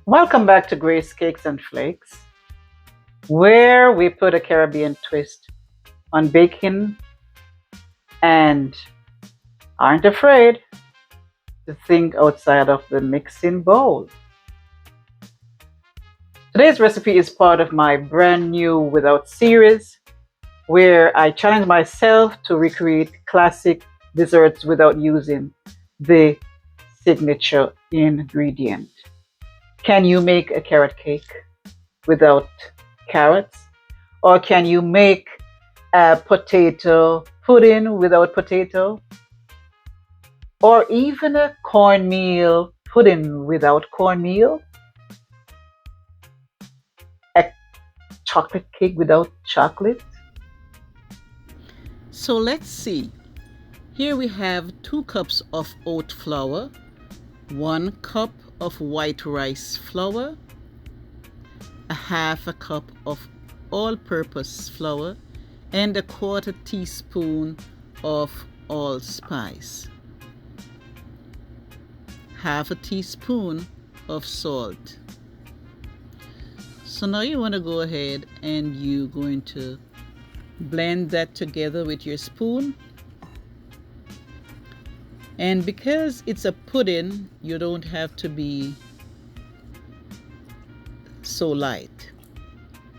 Welcome back to Grace Cakes and Flakes, where we put a Caribbean twist on baking and aren't afraid to think outside of the mixing bowl. Today's recipe is part of my brand new Without series, where I challenge myself to recreate classic desserts without using the signature ingredient. Can you make a carrot cake without carrots? Or can you make a potato pudding without potato? Or even a cornmeal pudding without cornmeal? A chocolate cake without chocolate? So let's see. Here we have 2 cups of oat flour, 1 cup of white rice flour, a half a cup of all-purpose flour, and a quarter teaspoon of allspice, half a teaspoon of salt. So now you want to go ahead and you're going to blend that together with your spoon. And because it's a pudding, you don't have to be so light.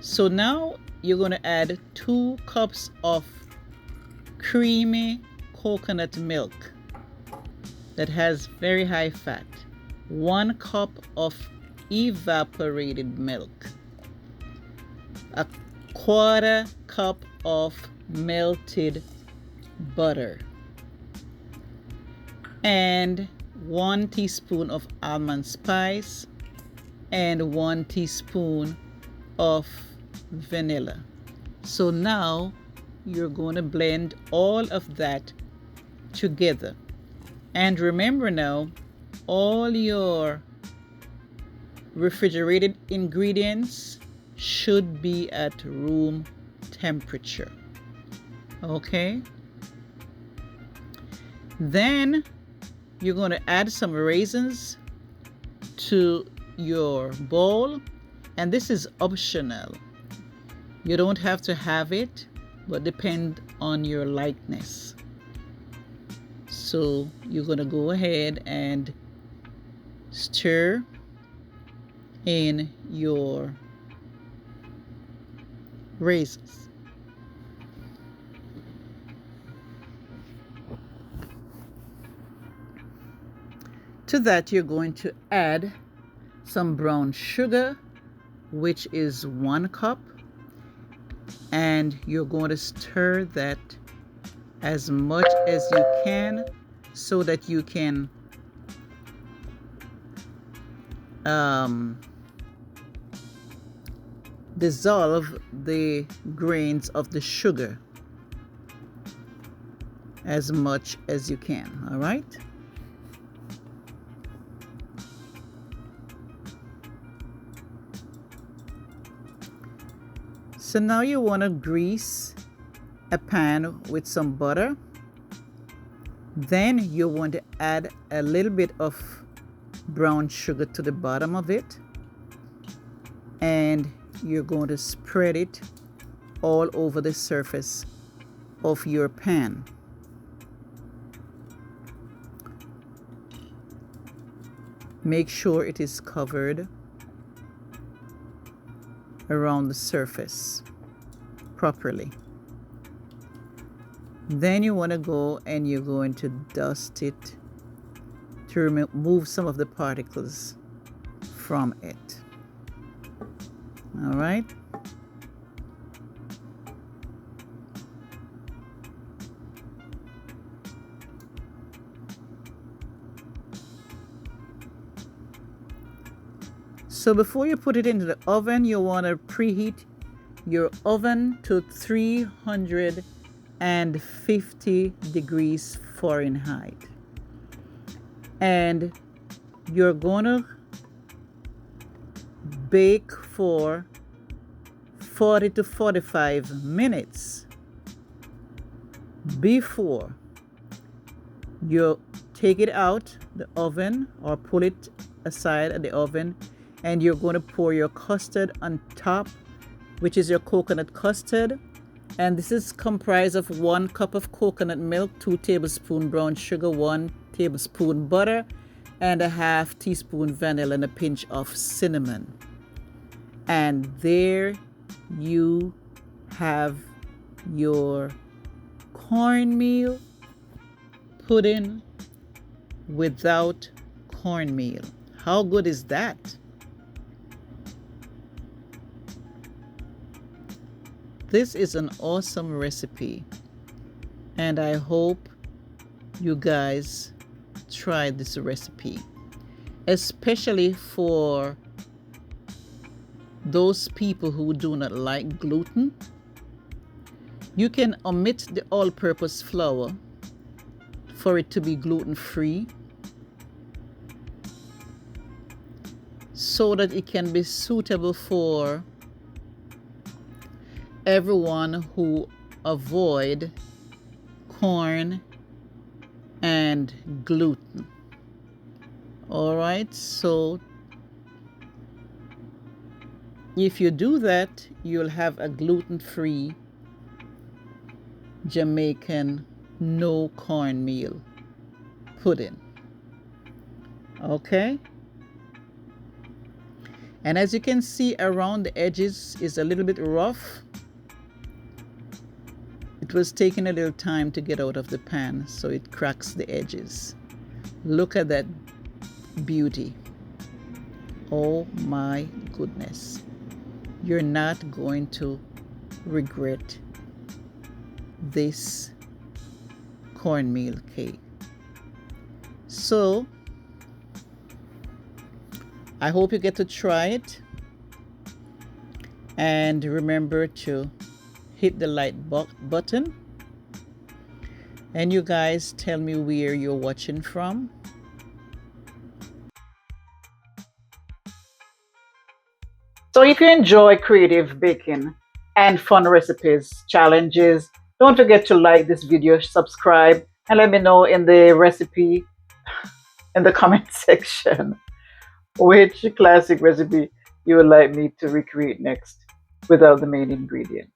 So now you're going to add 2 cups of creamy coconut milk that has very high fat, 1 cup of evaporated milk, a quarter cup of melted butter, and 1 teaspoon of almond spice and 1 teaspoon of vanilla. So now you're going to blend all of that together. And remember now, all your refrigerated ingredients should be at room temperature. Okay? Then you're going to add some raisins to your bowl, and this is optional. You don't have to have it, but depend on your likeness. So you're going to go ahead and stir in your raisins. To that, you're going to add some brown sugar, which is 1 cup, and you're going to stir that as much as you can so that you can dissolve the grains of the sugar as much as you can. All right. So now you want to grease a pan with some butter. Then you want to add a little bit of brown sugar to the bottom of it, and you're going to spread it all over the surface of your pan. Make sure it is covered around the surface properly. Then you want to go and you're going to dust it to remove some of the particles from it. All right. So before you put it into the oven, you want to preheat your oven to 350 degrees Fahrenheit. And you're going to bake for 40 to 45 minutes before you take it out the oven or pull it aside at the oven and you're going to pour your custard on top, which is your coconut custard. And this is comprised of 1 cup of coconut milk, 2 tablespoons brown sugar, 1 tablespoon butter, and a half teaspoon vanilla, and a pinch of cinnamon. And there you have your cornmeal pudding without cornmeal. How good is that? This is an awesome recipe, and I hope you guys try this recipe, especially for those people who do not like gluten. You can omit the all-purpose flour for it to be gluten-free, so that it can be suitable for everyone who avoid corn and gluten. All right, so if you do that, you'll have a gluten-free Jamaican no cornmeal pudding. Okay, and as you can see, around the edges is a little bit rough. It was taking a little time to get out of the pan, so it cracks the edges. Look at that beauty. Oh my goodness. You're not going to regret this cornmeal cake. So I hope you get to try it, and remember to hit the like button, and you guys tell me where you're watching from. So if you enjoy creative baking and fun recipes, challenges, don't forget to like this video, subscribe, and let me know in the recipe, in the comment section, which classic recipe you would like me to recreate next without the main ingredient.